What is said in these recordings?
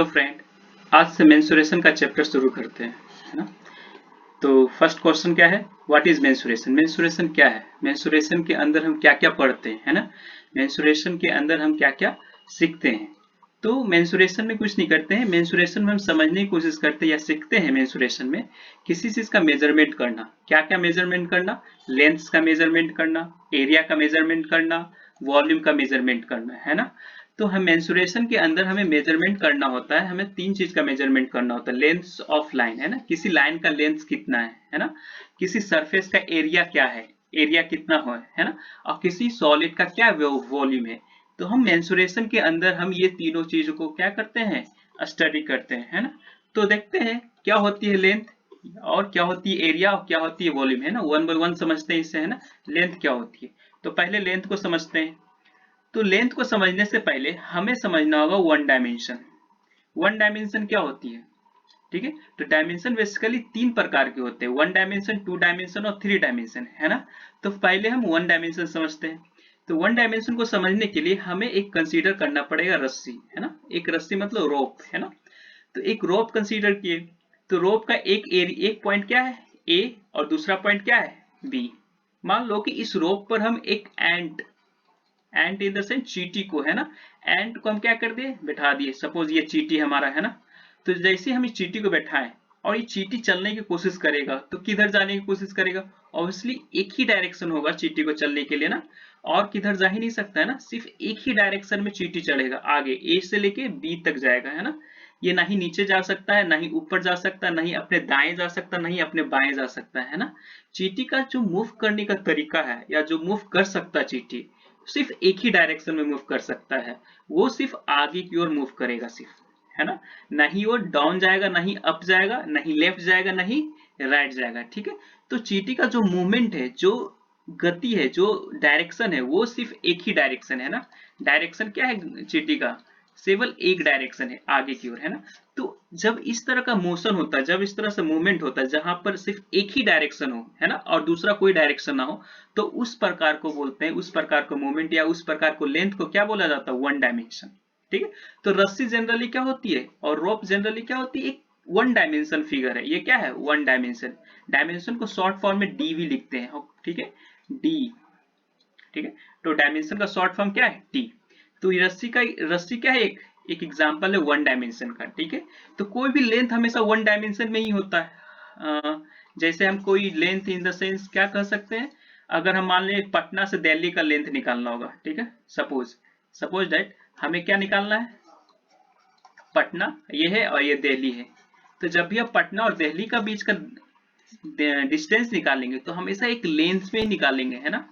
Hello friend, आज से mensuration का चैप्टर शुरू करते हैं, है ना। तो फर्स्ट क्वेश्चन क्या है, व्हाट इज मेंसुरेशन। मेंसुरेशन क्या है, मेंसुरेशन के अंदर हम क्या क्या पढ़ते हैं, है ना। मेंसुरेशन के अंदर हम क्या क्या सीखते हैं। तो मेंसुरेशन में कुछ नहीं करते हैं, मेंसुरेशन में हम समझने की कोशिश करते हैं या सीखते हैं। मेंसुरेशन में किसी चीज का मेजरमेंट करना, क्या क्या मेजरमेंट करना, लेंथ का मेजरमेंट करना, एरिया का मेजरमेंट करना, वॉल्यूम का मेजरमेंट करना, है ना। तो हम मेंसुरेशन के अंदर हमें मेजरमेंट करना होता है, हमें तीन चीज का मेजरमेंट करना होता है। लेंथ ऑफ लाइन, है ना, किसी लाइन का लेंथ कितना है ना। किसी सरफेस का एरिया क्या है, एरिया कितना है ना। और किसी सॉलिड का क्या वॉल्यूम है। तो हम मेंसुरेशन के अंदर हम ये तीनों चीजों को क्या करते हैं, स्टडी करते हैं, है ना। तो देखते हैं क्या होती है लेंथ, और क्या होती है एरिया, और क्या होती है वॉल्यूम, है ना। वन बाय वन समझते हैं इससे, है ना। लेंथ क्या होती है, तो पहले लेंथ को समझते हैं। तो लेंथ को समझने से पहले हमें समझना होगा वन डायमेंशन। वन डायमेंशन क्या होती है, ठीक है। तो डायमेंशन बेसिकली तीन प्रकार के होते हैं, वन डायमेंशन, टू डायमेंशन और थ्री डायमेंशन, है ना। तो पहले हम वन डायमेंशन समझते हैं। तो वन डायमेंशन को समझने के लिए हमें एक कंसीडर करना पड़ेगा रस्सी, है ना। एक रस्सी मतलब रोप, है ना। तो एक रोप कंसीडर किए। तो रोप का एक पॉइंट क्या है, ए, और दूसरा पॉइंट क्या है, बी। मान लो कि इस रोप पर हम एक एंट इन द सेंस चींटी को, है ना, एंट को हम क्या कर दिए, बैठा दिए। सपोज ये चींटी हमारा, है ना। तो जैसे हम इस चींटी को बैठाएं और ये चींटी चलने की कोशिश करेगा, तो किधर जाने की कोशिश करेगा, ऑब्वियसली एक ही डायरेक्शन होगा चींटी को चलने के लिए ना, और किधर जा ही नहीं सकता, है ना। सिर्फ एक ही डायरेक्शन में चींटी चलेगा, आगे ए से लेके बी तक जाएगा, है ना। ये ना ही नीचे जा सकता है, ना ही ऊपर जा सकता है, ना ही अपने दाएं जा सकता है, ना ही अपने बाएं जा सकता है ना। चींटी का जो मूव करने का तरीका है, या जो मूव कर सकता है चींटी, सिर्फ एक ही डायरेक्शन में मूव कर सकता है। वो सिर्फ आगे की ओर मूव करेगा सिर्फ, है ना। नहीं वो डाउन जाएगा, नहीं अप जाएगा, नहीं लेफ्ट जाएगा, नहीं राइट जाएगा, ठीक है। तो चींटी का जो मूवमेंट है, जो गति है, जो डायरेक्शन है, वो सिर्फ एक ही डायरेक्शन है ना। डायरेक्शन क्या है चींटी का, केवल एक डायरेक्शन है, आगे की ओर, है ना। तो जब इस तरह का मोशन होता है, जब इस तरह से मूवमेंट होता है जहां पर सिर्फ एक ही डायरेक्शन हो, है ना, और दूसरा कोई डायरेक्शन ना हो, तो उस प्रकार को बोलते हैं, उस प्रकार को मूवमेंट या उस प्रकार को लेंथ को क्या बोला जाता है, वन डायमेंशन, ठीक है। तो रस्सी जनरली क्या होती है, और रोप जनरली क्या होती है, एक वन डायमेंशन फिगर है। ये क्या है, वन डायमेंशन। डायमेंशन को शॉर्ट फॉर्म में डी भी लिखते हैं, ठीक है, डी, ठीक है। तो डायमेंशन का शॉर्ट फॉर्म क्या है, डी। तो रस्सी क्या है, एक एग्जांपल है वन डायमेंशन का, ठीक है। तो कोई भी लेंथ हमेशा वन डायमेंशन में ही होता है। जैसे हम कोई लेंथ इन द सेंस क्या कह सकते हैं, अगर हम मान लें पटना से दिल्ली का लेंथ निकालना होगा, ठीक है। सपोज दैट हमें क्या निकालना है, पटना ये है और ये दिल्ली है। तो जब भी हम पटना और दिल्ली का बीच का डिस्टेंस निकालेंगे, तो हमेशा एक लेंथ में ही निकालेंगे, है ना।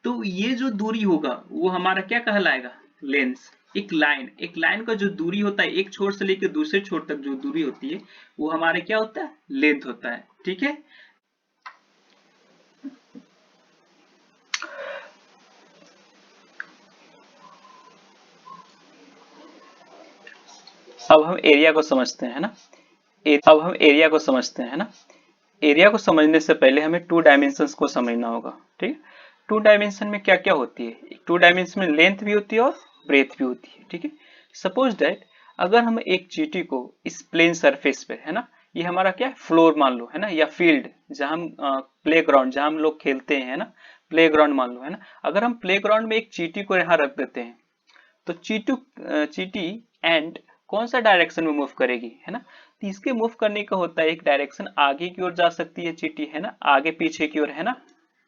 तो ये जो दूरी होगा वो हमारा क्या कहलाएगा, लेंस। एक लाइन का जो दूरी होता है, एक छोर से लेकर दूसरे छोर तक जो दूरी होती है, वो हमारे क्या होता है, लेंथ होता है, ठीक है। अब हम एरिया को समझते हैं, है ना। एरिया को समझने से पहले हमें टू डायमेंशंस को समझना होगा, ठीक है। टू डायमेंशन में क्या क्या होती है, टू डायमेंशन में लेंथ भी होती है और ब्रेथ भी होती है, ठीक है। सपोज दैट अगर हम एक चींटी को इस प्लेन सरफेस पे, है ना, ये हमारा क्या है, फ्लोर मान लो, है ना, या फील्ड जहां हम प्ले ग्राउंड जहां हम लोग खेलते हैं, है ना, प्ले ग्राउंड मान लो, है ना। अगर हम प्ले ग्राउंड में एक चींटी को यहाँ रख देते हैं, तो चींटी एंड कौन सा डायरेक्शन में मूव करेगी, है ना। तो इसके मूव करने का होता है एक डायरेक्शन, आगे की ओर जा सकती है चींटी, है ना, आगे पीछे की ओर, है ना,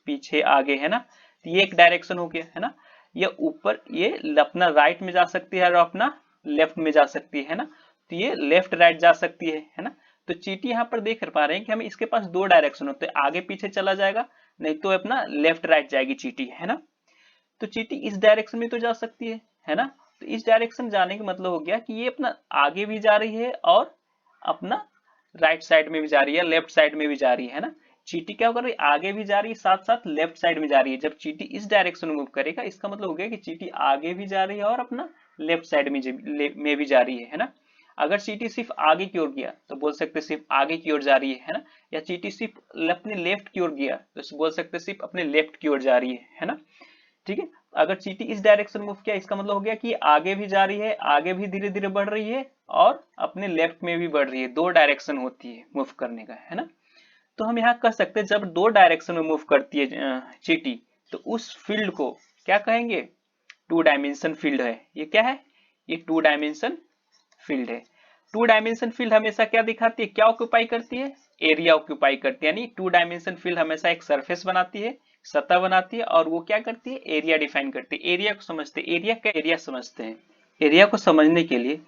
पीछे आगे, है ना। तो ये एक डायरेक्शन हो गया, है ना। ये ऊपर ये अपना राइट में जा सकती है और अपना लेफ्ट में जा सकती है ना। तो ये लेफ्ट राइट जा सकती है ना। तो चींटी यहाँ पर देख पा रहे हैं कि हमें इसके पास दो डायरेक्शन होते हैं, आगे पीछे चला जाएगा, नहीं तो अपना लेफ्ट राइट जाएगी चींटी, है ना। तो चींटी इस डायरेक्शन में तो जा सकती है ना। तो इस डायरेक्शन जाने का मतलब हो गया कि ये अपना आगे भी जा रही है और अपना राइट साइड में भी जा रही है, लेफ्ट साइड में भी जा रही है ना। चींटी क्या कर रही है, आगे भी जा रही है, साथ साथ लेफ्ट साइड में जा रही है। जब चींटी इस डायरेक्शन में मूव करेगा, इसका मतलब हो गया कि चींटी आगे भी जा रही है और अपना लेफ्ट साइड में भी जा रही है ना। अगर चींटी सिर्फ आगे की ओर गया तो बोल सकते सिर्फ आगे की ओर जा रही है ना। या चींटी सिर्फ अपने लेफ्ट की ओर गया तो बोल सकते सिर्फ अपने लेफ्ट की ओर जा रही है ना, ठीक है। अगर चींटी इस डायरेक्शन मूव किया, इसका मतलब हो गया कि आगे भी जा रही है, आगे भी धीरे धीरे बढ़ रही है और अपने लेफ्ट में भी बढ़ रही है। दो डायरेक्शन होती है मूव करने का, है ना। तो हम यहाँ कह सकते हैं जब दो डायरेक्शन में मूव करती है चींटी, तो उस फील्ड को क्या कहेंगे, टू डायमेंशन फील्ड है। ये क्या है, ये टू डायमेंशन फील्ड है। टू डायमेंशन फील्ड हमेशा क्या दिखाती है, क्या ऑक्यूपाई करती है, एरिया ऑक्यूपाई करती है। यानी टू डायमेंशन फील्ड हमेशा एक सरफेस बनाती है, सतह बनाती है, और वो क्या करती है, एरिया डिफाइन करती है। एरिया को समझते हैं, एरिया का एरिया समझते हैं। एरिया को समझने के लिए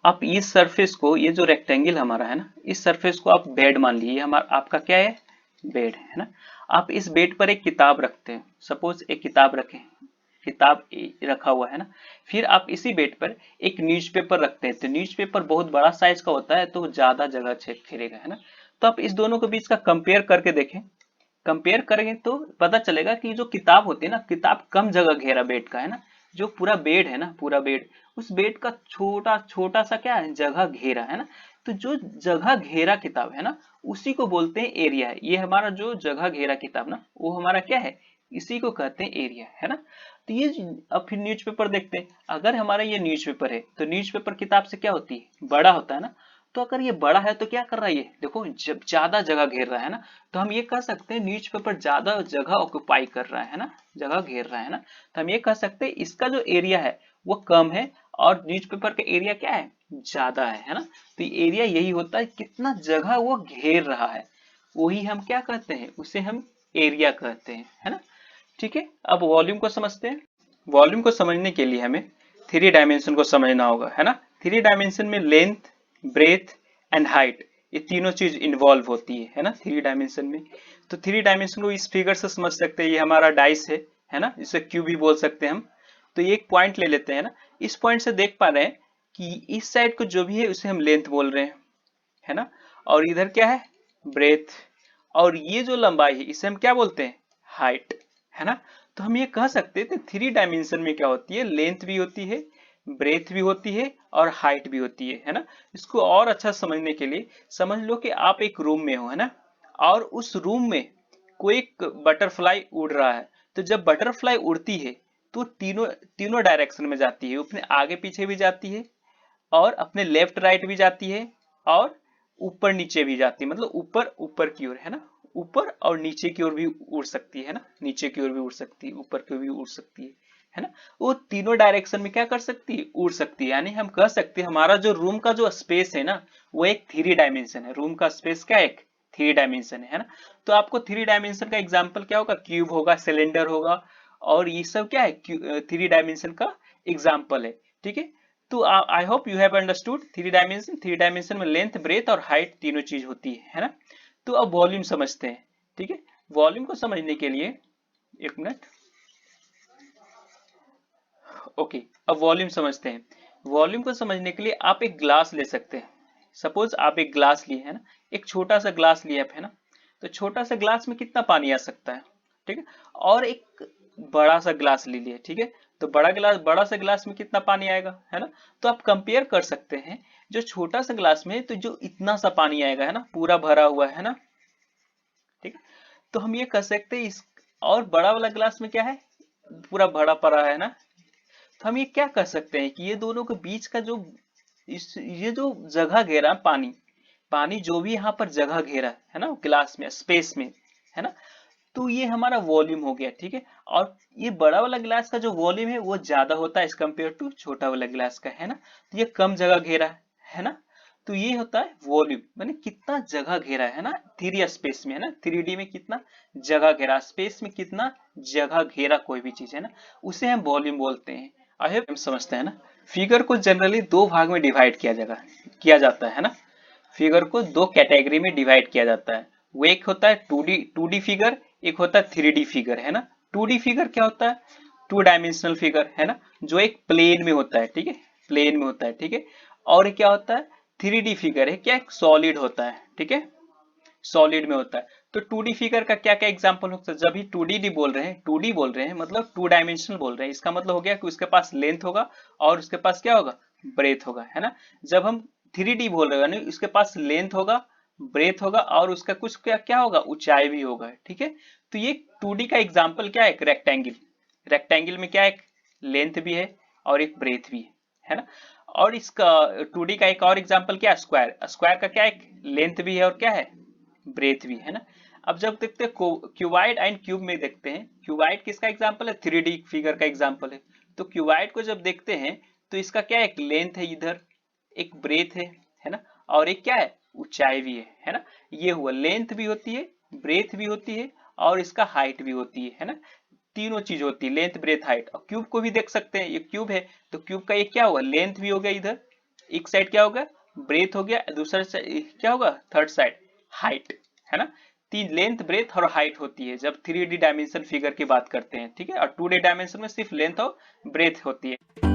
आप इस सरफेस को, ये जो रेक्टेंगल हमारा है ना, इस सरफेस को आप बेड मान लीजिए, हमारा आपका क्या है, बेड है ना। आप इस बेड पर एक किताब रखते हैं, सपोज एक किताब रखें, किताब रखा हुआ है ना। फिर आप इसी बेड पर एक न्यूज़पेपर रखते हैं, तो न्यूज़पेपर बहुत बड़ा साइज का होता है, तो ज्यादा जगह घेरेगा, है ना। तो आप इस दोनों के बीच का कंपेयर करके देखें, कंपेयर करेंगे तो पता चलेगा कि जो किताब होती है ना, किताब कम जगह घेरा बेड का, है ना। जो पूरा बेड है ना, पूरा बेड, उस बेड का छोटा छोटा सा क्या है, जगह घेरा, है ना। तो जो जगह घेरा किताब है ना, उसी को बोलते हैं एरिया है। ये हमारा जो जगह घेरा किताब ना, वो हमारा क्या है, इसी को कहते हैं एरिया, है ना। तो ये अब फिर न्यूज़पेपर देखते हैं। अगर हमारा ये न्यूज़पेपर है, तो न्यूज़पेपर किताब से क्या होती है, बड़ा होता है ना। तो अगर ये बड़ा है तो क्या कर रहा है, ये देखो जब ज्यादा जगह घेर रहा है ना, तो हम ये कह सकते हैं न्यूज़पेपर ज्यादा जगह ऑक्यूपाई कर रहा है ना, जगह घेर रहा है ना। तो हम ये कह सकते हैं इसका जो एरिया है वो कम है, और न्यूज़पेपर का एरिया क्या है, ज्यादा है ना। तो एरिया यही होता है कितना जगह वो घेर रहा है, वही हम क्या कहते हैं, उसे हम एरिया कहते हैं, है ना। ठीक है, अब वॉल्यूम को समझते हैं। वॉल्यूम को समझने के लिए हमें थ्री डायमेंशन को समझना होगा, है ना। थ्री डायमेंशन में लेंथ, ब्रेथ एंड हाइट, ये तीनों चीज इन्वॉल्व होती है ना, थ्री डायमेंशन में। तो थ्री डायमेंशन को इस फिगर से समझ सकते हैं, ये हमारा डाइस है ना, इसे क्यू भी बोल सकते हैं हम। तो ये एक पॉइंट ले लेते हैं ना, इस पॉइंट से देख पा रहे हैं कि इस साइड को जो भी है उसे हम लेंथ बोल रहे हैं, है ना। और इधर क्या है, ब्रेथ, और ये जो लंबाई है इसे हम क्या बोलते हैं, हाइट, है ना। तो हम ये कह सकते हैं थ्री डायमेंशन में क्या होती है, लेंथ भी होती है, ब्रेथ भी होती है, और हाइट भी होती है ना। इसको और अच्छा समझने के लिए समझ लो कि आप एक रूम में हो, है ना, और उस रूम में कोई एक बटरफ्लाई उड़ रहा है। तो जब बटरफ्लाई उड़ती है तो तीनों तीनों डायरेक्शन में जाती है, अपने आगे पीछे भी जाती है, और अपने लेफ्ट राइट भी जाती है, और ऊपर नीचे भी जाती है, मतलब ऊपर ऊपर की ओर, है ना। ऊपर और नीचे की ओर भी उड़ सकती है ना, नीचे की ओर भी उड़ सकती है, ऊपर की ओर भी उड़ सकती है ना। वो तीनों डायरेक्शन में क्या कर सकती है, उड़ सकती है। यानी हम कह सकते हैं हमारा जो रूम का जो स्पेस है ना, वो एक थ्री डायमेंशन है। रूम का स्पेस क्या है, एक थ्री डायमेंशन है ना। तो आपको थ्री डायमेंशन का एग्जाम्पल क्या होगा, क्यूब होगा, सिलेंडर होगा, और ये सब क्या है, थ्री डायमेंशन का एग्जाम्पल है। ठीक है, तो I hope you have understood three dimension. Three dimension में लेंथ, ब्रेथ और हाइट तीनों चीज होती है ना। तो अब वॉल्यूम समझते हैं। ठीक है, वॉल्यूम को समझने के लिए, एक मिनट, ओके, अब वॉल्यूम समझते हैं। वॉल्यूम को समझने के लिए आप एक ग्लास ले सकते हैं। सपोज आप एक ग्लास लिए, है ना, एक छोटा सा ग्लास लिया है ना। तो छोटा सा ग्लास में कितना पानी आ सकता है, ठीक है। और एक बड़ा सा ग्लास ले लिए, ठीक है। तो बड़ा सा ग्लास में कितना पानी आएगा, है ना। तो आप कंपेयर कर सकते हैं, जो छोटा सा ग्लास में तो जो इतना सा पानी आएगा, है ना, पूरा भरा हुआ है ना, ठीक है। तो हम ये कह सकते हैं इस, और बड़ा वाला ग्लास में क्या है, पूरा भरा पड़ा है ना। तो हम ये क्या कर सकते हैं कि ये दोनों के बीच का जो ये जो जगह घेरा पानी, पानी जो भी यहाँ पर जगह घेरा है ना गिलास में, स्पेस में, है ना। तो ये हमारा वॉल्यूम हो गया, ठीक है। और ये बड़ा वाला गिलास का जो वॉल्यूम है वो ज्यादा होता है एज कम्पेयर टू छोटा वाला गिलास का, है ना। तो ये कम जगह घेरा है ना। तो ये होता है वॉल्यूम, माने कितना जगह घेरा है ना, थ्री स्पेस में, है ना, थ्री डी में कितना जगह घेरा, स्पेस में कितना जगह घेरा कोई भी चीज, है ना, उसे हम वॉल्यूम बोलते हैं। आई होप हम समझते हैं ना। फिगर को जनरली दो भाग में डिवाइड किया जाता है ना। फिगर को दो कैटेगरी में डिवाइड किया जाता है। वो एक होता है टू डी फिगर, एक होता है थ्री डी फिगर, है ना। टू डी फिगर क्या होता है, टू डायमेंशनल फिगर, है ना, जो एक प्लेन में होता है, ठीक है, प्लेन में होता है, ठीक है। और क्या होता है, थ्री डी फिगर है क्या, एक सॉलिड होता है, ठीक है, सॉलिड में होता है। तो टू डी फिगर का क्या क्या एग्जांपल हो सकता है, जब भी टू डी बोल रहे हैं मतलब टू डायमेंशनल बोल रहे हैं, इसका मतलब हो गया कि उसके पास लेंथ होगा और उसके पास क्या होगा, ब्रेथ होगा, है ना। जब हम थ्री डी बोल रहे हैं उसके पास लेंथ होगा, ब्रेथ होगा, और उसका कुछ क्या क्या होगा, ऊंचाई भी होगा, ठीक है। तो ये टू डी का एग्जाम्पल क्या है, एक रेक्टेंगल, रेक्टेंगल में क्या एक लेंथ भी है और एक ब्रेथ भी है ना। और इसका 2D का एक और एग्जांपल क्या है, स्क्वायर। स्क्वायर का क्या एक लेंथ भी है और क्या है ब्रेथ भी है ना। अब जब देखते हैं क्यूबाइड एंड क्यूब में देखते हैं, क्यूबाइड किसका एग्जांपल है, 3D फिगर का एग्जांपल है। तो क्यूबाइड को जब देखते हैं तो इसका क्या एक लेंथ है, इधर एक ब्रेथ है ना, और एक क्या है ऊंचाई भी है ना। ये हुआ लेंथ भी होती है, ब्रेथ भी होती है और इसका हाइट भी होती है ना। तीनों चीज होती है, लेंथ ब्रेथ हाइट। और क्यूब को भी देख सकते हैं, ये क्यूब है तो क्यूब का ये क्या होगा, लेंथ भी हो गया, इधर एक साइड क्या होगा ब्रेथ हो गया, दूसरा साइड क्या होगा, थर्ड साइड हाइट है ना। तीन लेंथ ब्रेथ और हाइट होती है जब 3D डायमेंशन फिगर की बात करते हैं, ठीक है। और 2D डायमेंशन में सिर्फ लेंथ और ब्रेथ होती है।